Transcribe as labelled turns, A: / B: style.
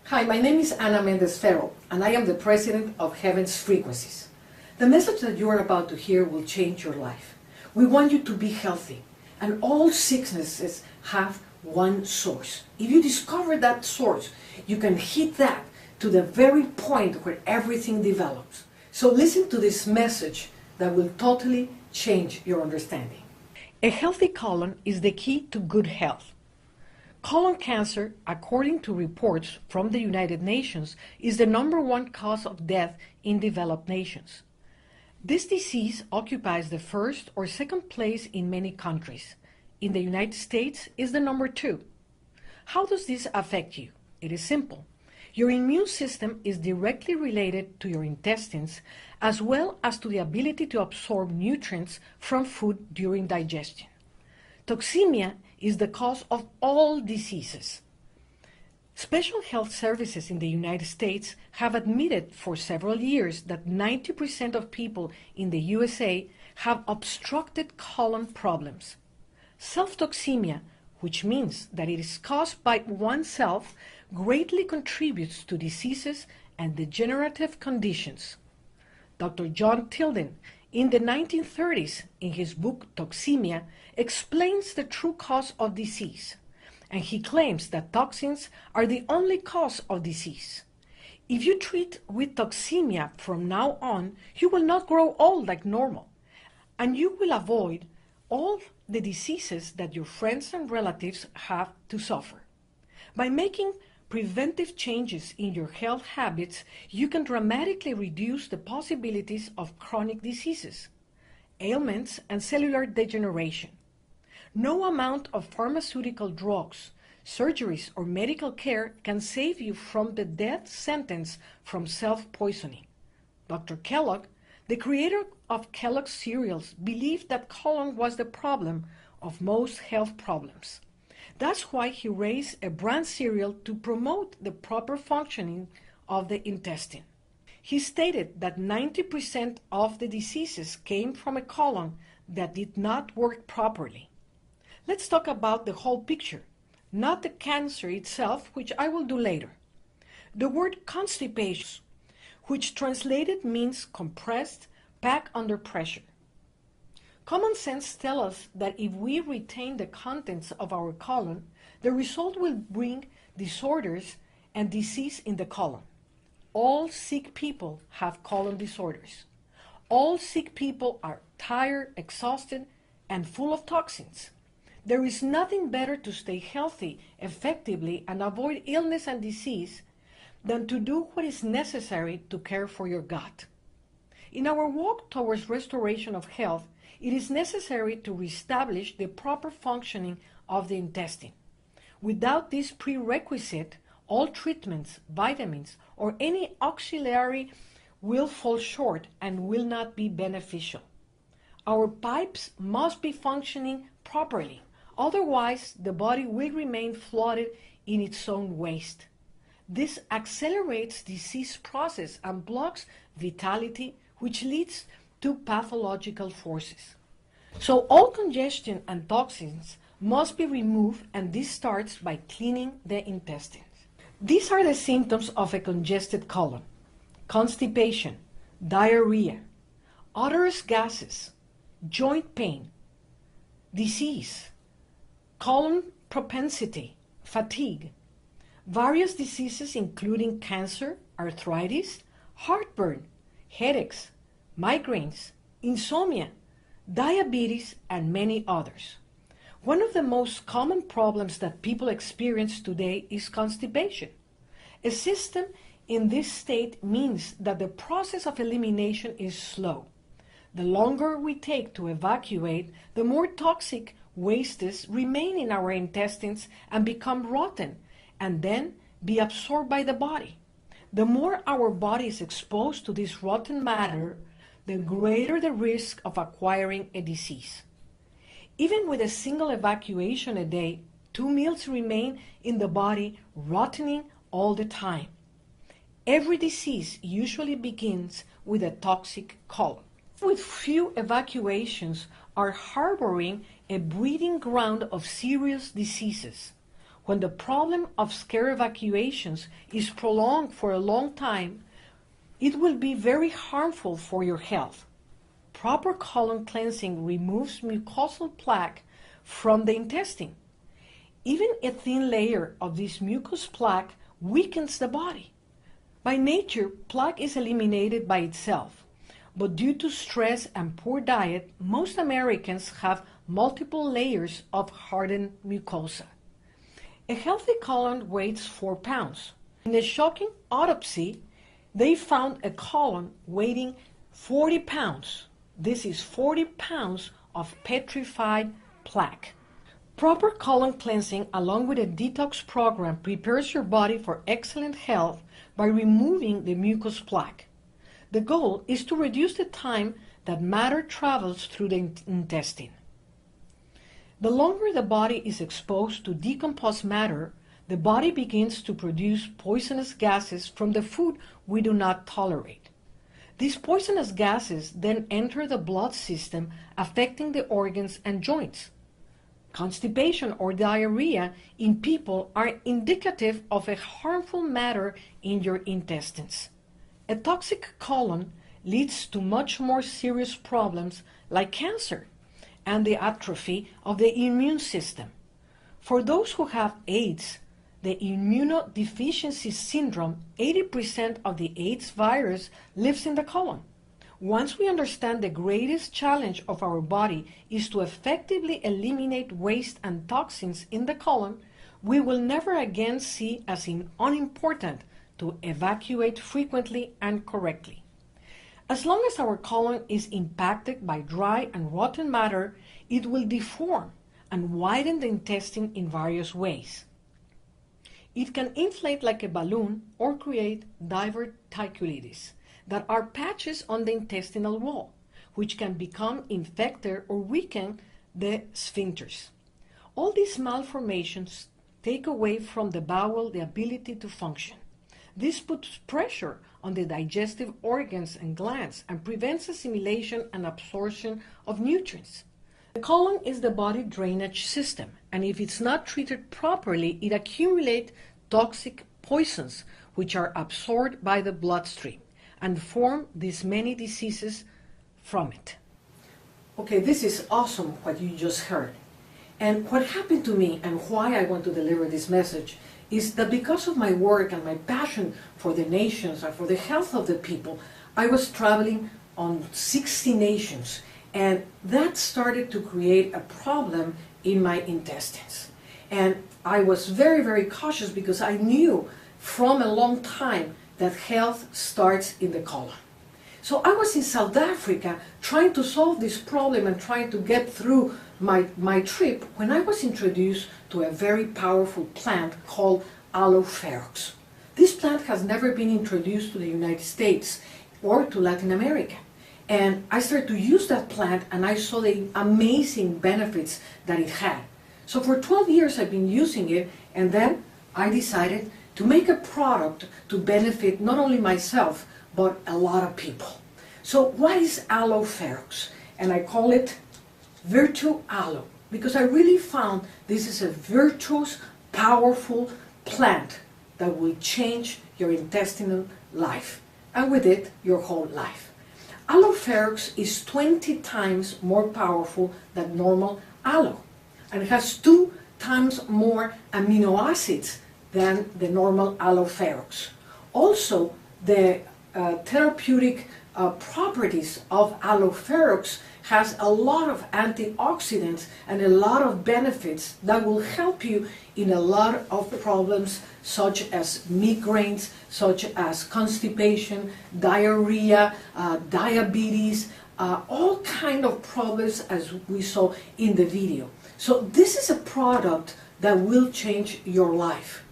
A: Hi, my name is Ana Mendez-Ferro, and I am the president of Heaven's Frequencies. The message that you are about to hear will change your life. We want you to be healthy, and all sicknesses have one source. If you discover that source, you can hit that to the very point where everything develops. So listen to this message that will totally change your understanding. A healthy colon is the key to good health. Colon cancer, according to reports from the United Nations, is the #1 cause of death in developed nations. This disease occupies the first or second place in many countries. In the United States, is the #2. How does this affect you? It is simple. Your immune system is directly related to your intestines, as well as to the ability to absorb nutrients from food during digestion. Toxemia is the cause of all diseases. Special health services in the United States have admitted for several years that 90% of people in the USA have obstructed colon problems. Self-toxemia, which means that it is caused by oneself, greatly contributes to diseases and degenerative conditions. Dr. John Tilden, in the 1930s, in his book Toxemia, explains the true cause of disease, and he claims that toxins are the only cause of disease. If you treat with toxemia from now on, you will not grow old like normal, and you will avoid all the diseases that your friends and relatives have to suffer. By making preventive changes in your health habits, you can dramatically reduce the possibilities of chronic diseases, ailments, and cellular degeneration. No amount of pharmaceutical drugs, surgeries, or medical care can save you from the death sentence from self-poisoning. Dr. Kellogg, the creator of Kellogg's cereals, believed that colon was the problem of most health problems. That's why he raised a brand cereal to promote the proper functioning of the intestine. He stated that 90% of the diseases came from a colon that did not work properly. Let's talk about the whole picture, not the cancer itself, which I will do later. The word constipation, which translated means compressed, packed under pressure. Common sense tells us that if we retain the contents of our colon, the result will bring disorders and disease in the colon. All sick people have colon disorders. All sick people are tired, exhausted, and full of toxins. There is nothing better to stay healthy effectively and avoid illness and disease than to do what is necessary to care for your gut. In our walk towards restoration of health, it is necessary to reestablish the proper functioning of the intestine. Without this prerequisite, all treatments, vitamins, or any auxiliary will fall short and will not be beneficial. Our pipes must be functioning properly. Otherwise, the body will remain flooded in its own waste. This accelerates disease process and blocks vitality, which leads to pathological forces. So all congestion and toxins must be removed, and this starts by cleaning the intestines. These are the symptoms of a congested colon: constipation, diarrhea, odorous gases, joint pain, disease, colon propensity, fatigue, various diseases including cancer, arthritis, heartburn, headaches, migraines, insomnia, diabetes, and many others. One of the most common problems that people experience today is constipation. A system in this state means that the process of elimination is slow. The longer we take to evacuate, the more toxic wastes remain in our intestines and become rotten, and then be absorbed by the body. The more our body is exposed to this rotten matter, the greater the risk of acquiring a disease. Even with a single evacuation a day, 2 meals remain in the body, rotting all the time. Every disease usually begins with a toxic colon. With few evacuations are harboring a breeding ground of serious diseases. When the problem of scarce evacuations is prolonged for a long time, it will be very harmful for your health. Proper colon cleansing removes mucosal plaque from the intestine. Even a thin layer of this mucous plaque weakens the body. By nature, plaque is eliminated by itself, but due to stress and poor diet, most Americans have multiple layers of hardened mucosa. A healthy colon weighs 4 pounds. In a shocking autopsy, they found a colon weighing 40 pounds. This is 40 pounds of petrified plaque. Proper colon cleansing along with a detox program prepares your body for excellent health by removing the mucous plaque. The goal is to reduce the time that matter travels through the intestine. The longer the body is exposed to decomposed matter, the body begins to produce poisonous gases from the food we do not tolerate. These poisonous gases then enter the blood system, affecting the organs and joints. Constipation or diarrhea in people are indicative of a harmful matter in your intestines. A toxic colon leads to much more serious problems like cancer and the atrophy of the immune system. For those who have AIDS, the immunodeficiency syndrome, 80% of the AIDS virus lives in the colon. Once we understand the greatest challenge of our body is to effectively eliminate waste and toxins in the colon, we will never again see as unimportant to evacuate frequently and correctly. As long as our colon is impacted by dry and rotten matter, it will deform and widen the intestine in various ways. It can inflate like a balloon or create diverticulitis, that are patches on the intestinal wall, which can become infected or weaken the sphincters. All these malformations take away from the bowel the ability to function. This puts pressure on the digestive organs and glands and prevents assimilation and absorption of nutrients. The colon is the body drainage system, and if it's not treated properly, it accumulates toxic poisons which are absorbed by the bloodstream and form these many diseases from it. Okay, this is awesome what you just heard. And what happened to me and why I want to deliver this message is that because of my work and my passion for the nations and for the health of the people, I was traveling on 60 nations, and that started to create a problem in my intestines. And I was very, very cautious because I knew from a long time that health starts in the colon. So I was in South Africa trying to solve this problem and trying to get through my trip when I was introduced to a very powerful plant called Aloe Ferox. This plant has never been introduced to the United States or to Latin America. And I started to use that plant and I saw the amazing benefits that it had. So for 12 years I've been using it, and then I decided to make a product to benefit not only myself, but a lot of people. So what is Aloe Ferox? And I call it Virtue Aloe, because I really found this is a virtuous, powerful plant that will change your intestinal life, and with it, your whole life. Aloe Ferox is 20 times more powerful than normal aloe, and it has 2 times more amino acids than the normal Aloe Ferox. Also, the therapeutic properties of Aloe Ferox has a lot of antioxidants and a lot of benefits that will help you in a lot of problems such as migraines, such as constipation, diarrhea, diabetes, all kind of problems as we saw in the video. So this is a product that will change your life.